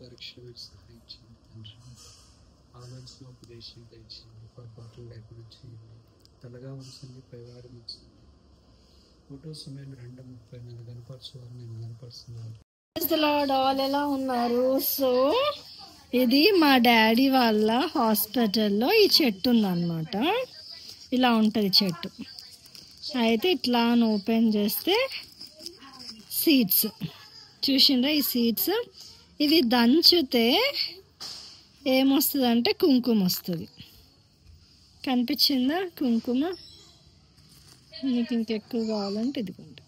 పరీక్షలకు సహాయించింది తండ్రి. ఆనంద్స్లో ఉపదేశం తెచ్చింది, పొరపాట్లు లేకుండా చేయండి. తలగా ఉంచండి, పైవారం ఉంచండి. ఫోటో సమయం 2:30 నన్ను కనపరచువారు, నేను కనపరుస్తున్నాను. వాళ్ళు ఎలా ఉన్నారు? సో ఇది మా డాడీ వాళ్ళ హాస్పిటల్లో ఈ చెట్టు ఉందన్నమాట. ఇలా ఉంటుంది చెట్టు. అయితే ఇట్లా ఓపెన్ చేస్తే సీడ్స్ చూసిండ్రా? ఈ సీడ్స్ ఇవి దంచితే ఏమొస్తుంది అంటే కుంకుమ వస్తుంది. కనిపించిందా కుంకుమ? నీకు ఇంకెక్కువ కావాలంటే ఇదిగోండి,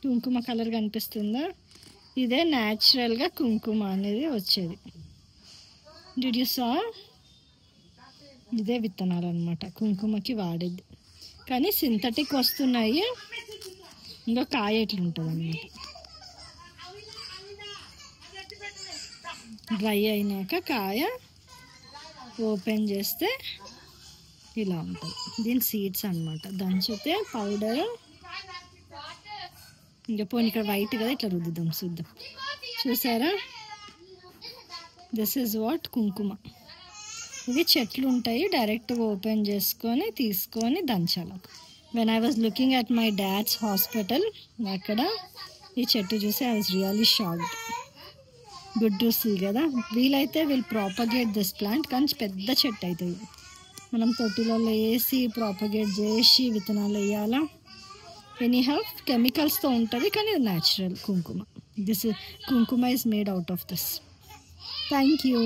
కుంకుమ కలర్ కనిపిస్తుందా? ఇదే న్యాచురల్గా కుంకుమ అనేది వచ్చేది. Did you saw? ఇదే విత్తనాలు అనమాట కుంకుమకి వాడేది. కానీ సింథటిక్ వస్తున్నాయి. ఇంకా కాయ ఎట్లుంటుంది అన్నమాట. డ్రై అయినాక కాయ ఓపెన్ చేస్తే ఇలా ఉంటుంది. దీని సీడ్స్ అన్నమాట. దంచితే పౌడర్. ఇంకా పోనీ ఇక్కడ వైట్ కదా, ఇట్లా రుద్దుదాం చూద్దాం. చూసారా? దిస్ ఈజ్ వాట్ కుంకుమ. ఇవి చెట్లు ఉంటాయి, డైరెక్ట్గా ఓపెన్ చేసుకొని తీసుకొని దంచాలి. When I was looking at my dad's hospital, అక్కడ ఈ చెట్టు చూసి I was really shocked. Good to see కదా. వీలైతే విల్ ప్రాపగేట్ దిస్ ప్లాంట్. కానీ పెద్ద చెట్టు అవుతుంది. మనం తొట్టిలలో వేసి ప్రాపగేట్ చేసి విత్తనాలు వేయాలా. ఎనీహౌ కెమికల్స్తో ఉంటుంది, కానీ ఇది న్యాచురల్ కుంకుమ. కుంకుమ is made out of this. Thank you.